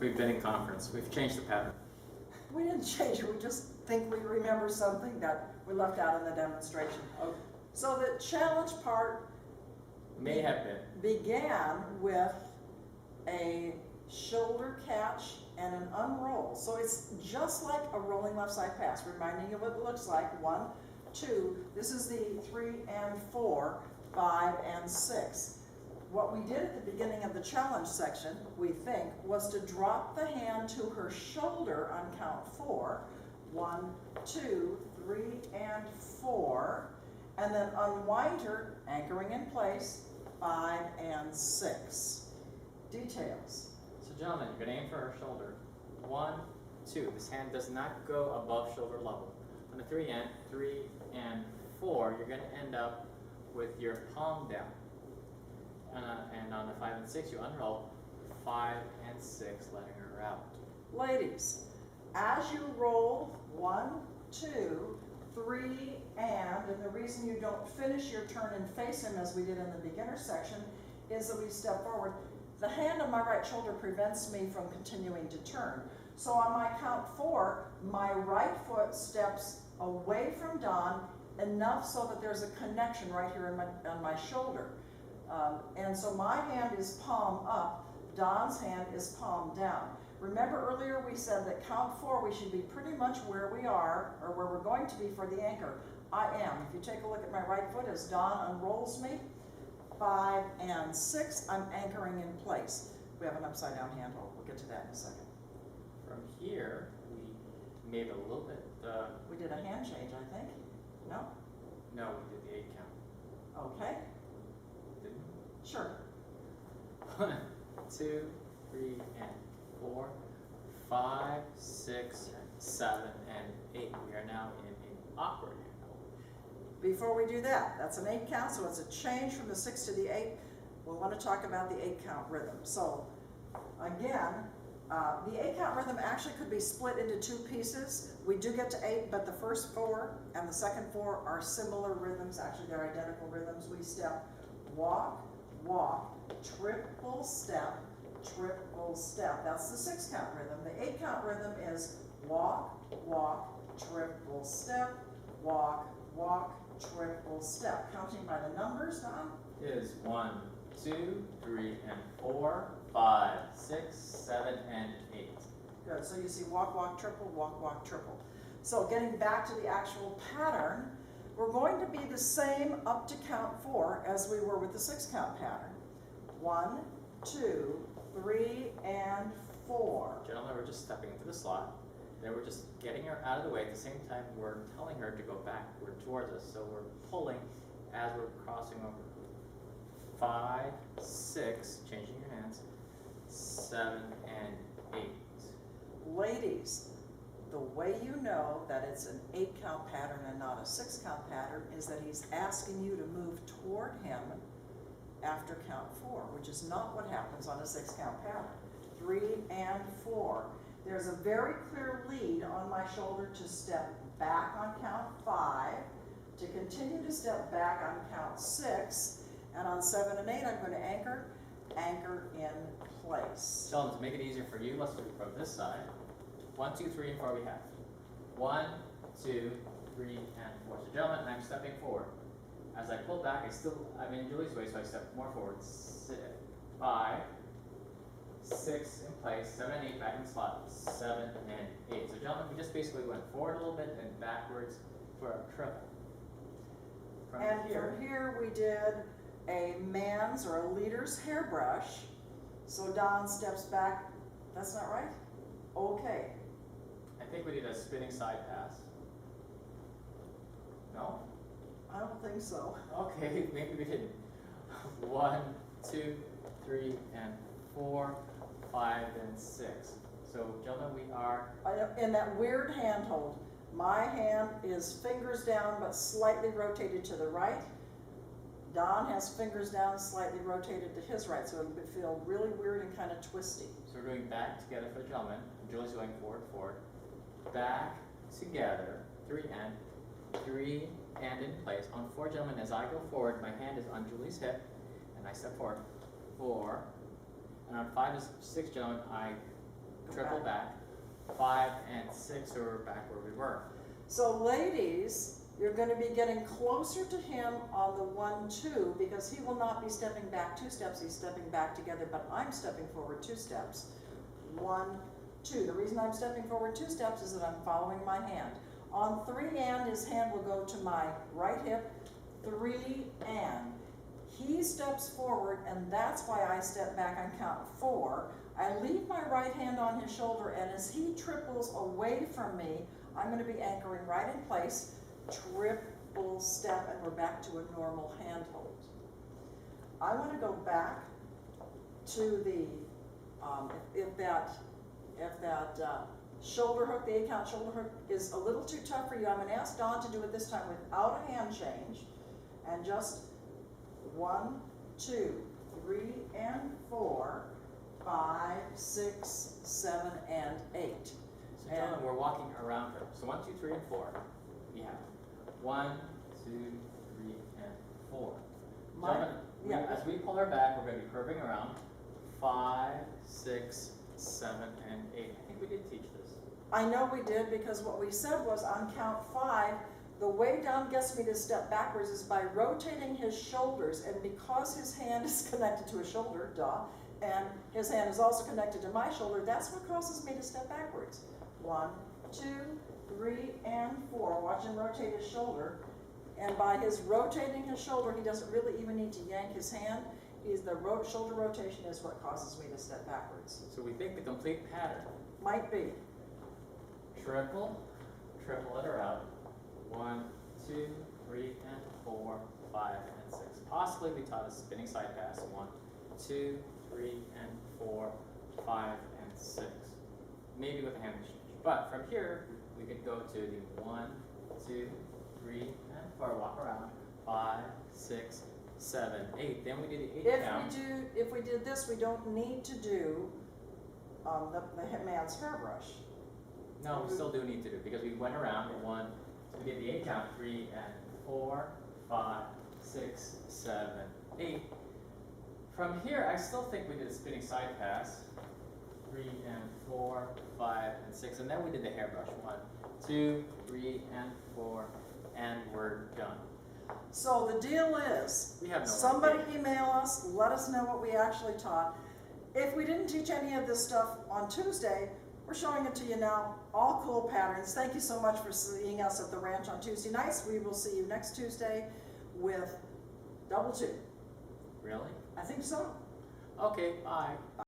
We've been in conference. We've changed the pattern. We didn't change it, we just think we remember something that we left out in the demonstration. Oh, So the challenge part may have been. began with a shoulder catch and an unroll. So it's just like a rolling left side pass, reminding you what it looks like. 1, 2, this is the 3 and 4, 5 and 6. What we did at the beginning of the challenge section, we think, was to drop the hand to her shoulder on count 4. 1, 2, 3, and 4. And then unwind her, anchoring in place, 5 and 6. Details. So gentlemen, you're going to aim for her shoulder. 1, 2. This hand does not go above shoulder level. On the 3 and 4, you're going to end up with your palm down. And on the 5 and 6, you unroll 5 and 6, letting her out. Ladies, as you roll 1, 2, 3, and the reason you don't finish your turn and face him as we did in the beginner section is that we step forward. The hand on my right shoulder prevents me from continuing to turn. So on my count 4, my right foot steps away from Don enough so that there's a connection right here on my shoulder. And so my hand is palm up, Don's hand is palm down. Remember earlier we said that count 4 we should be pretty much where we are, or where we're going to be for the anchor. I am. If you take a look at my right foot as Don unrolls me, 5 and 6, I'm anchoring in place. We have an upside down handhold. We'll get to that in a second. From here, we made a little bit. We did a hand change, I think. No? No, we did the 8 count. Okay. Didn't Sure. we? 1, 2, 3, and 4, 5, 6, 7, and 8. We are now in an awkward handhold. Before we do that, that's an 8 count, so it's a change from the 6 to the 8. We want to talk about the 8 count rhythm. So again, the 8 count rhythm actually could be split into 2 pieces. We do get to 8, but the first 4 and the second 4 are similar rhythms. Actually, they're identical rhythms. We step, walk, walk, triple step, triple step. That's the 6 count rhythm. The 8 count rhythm is walk, walk, triple step, walk, walk, triple step. Counting by the numbers, Don? Is 1, 2, 3, and 4, 5, 6, 7, and 8. Good, so you see walk, walk, triple, walk, walk, triple. So getting back to the actual pattern, we're going to be the same up to count 4 as we were with the 6 count pattern. 1, 2, 3, and 4. Gentlemen, we're just stepping into the slot. Then we're just getting her out of the way. At the same time, we're telling her to go backward towards us. So we're pulling as we're crossing over. 5, 6, changing your hands, 7, and 8. Ladies, the way you know that it's an 8 count pattern and not a 6 count pattern is that he's asking you to move toward him after count 4, which is not what happens on a 6 count pattern. 3 and 4. There's a very clear lead on my shoulder to step back on count 5, to continue to step back on count 6, and on 7 and 8 I'm going to anchor in place. Gentlemen, to make it easier for you, let's do it from this side. 1, 2, 3, and 4 we have. 1, 2, 3, and 4. So gentlemen, I'm stepping forward. As I pull back, I'm in Julie's way, so I step more forward. 5, 6 in place, 7 and 8 back in the slot, 7 and 8. So gentlemen, we just basically went forward a little bit and backwards for a triple. From here we did a man's or a leader's hairbrush. So Don steps back. That's not right? Okay. I think we did a spinning side pass. No? I don't think so. Okay, maybe we didn't. 1, 2, 3, and 4, 5, and 6. So gentlemen, we are In that weird handhold, my hand is fingers down but slightly rotated to the right. Don has fingers down slightly rotated to his right, so it'll feel really weird and kind of twisty. So we're going back together for the gentleman. Julie's going forward, forward. Back together, 3 and in place. On 4, gentlemen, as I go forward, my hand is on Julie's hip, and I step forward. 4. And on 5 and 6, gentlemen, I triple back, 5 and 6 are back where we were. So ladies, you're gonna be getting closer to him on the 1, 2, because he will not be stepping back 2 steps, he's stepping back together, but I'm stepping forward 2 steps. 1, 2. The reason I'm stepping forward 2 steps is that I'm following my hand. On 3 and, his hand will go to my right hip, 3 and. He steps forward, and that's why I step back on count 4. I leave my right hand on his shoulder, and as he triples away from me, I'm gonna be anchoring right in place, triple step, and we're back to a normal hand hold. I wanna go back to the, if that shoulder hook, the 8-count shoulder hook is a little too tough for you, I'm gonna ask Dawn to do it this time without a hand change, and just 1, 2, 3, and 4, 5, 6, 7, and 8. So gentlemen, we're walking around her. So 1, 2, 3, and 4. We have 1, 2, 3, and 4. Gentlemen, as we pull her back, we're going to be curving around 5, 6, 7, and 8. I think we did teach this. I know we did, because what we said was on count 5, the way Don gets me to step backwards is by rotating his shoulders, and because his hand is connected to his shoulder, and his hand is also connected to my shoulder, that's what causes me to step backwards. 1, 2, 3, and 4. Watch him rotate his shoulder, and by his rotating his shoulder, he doesn't really even need to yank his hand. The shoulder rotation is what causes me to step backwards. So we think the complete pattern. Might be. Triple, triple it out. 1, 2, 3, and 4, 5, and 6. Possibly we taught a spinning side pass. 1, 2, 3, and 4, 5, and 6. Maybe with a hand exchange. But from here, we could go to the 1, 2, 3, and 4. Walk around. 5, 6, 7, 8. Then we do the 8 count. If we did this, we don't need to do the man's hairbrush. No, we still do need to do, because we went around in 1, we did the 8 count, 3 and 4, 5, 6, 7, 8. From here, I still think we did a spinning side pass, 3 and 4, 5 and 6, and then we did the hairbrush, 1, 2, 3 and 4, and we're done. So the deal is, We have no somebody idea. email us, let us know what we actually taught. If we didn't teach any of this stuff on Tuesday, we're showing it to you now, all cool patterns. Thank you so much for seeing us at the ranch on Tuesday nights. We will see you next Tuesday with double 2. Really? I think so. Okay, bye. Bye.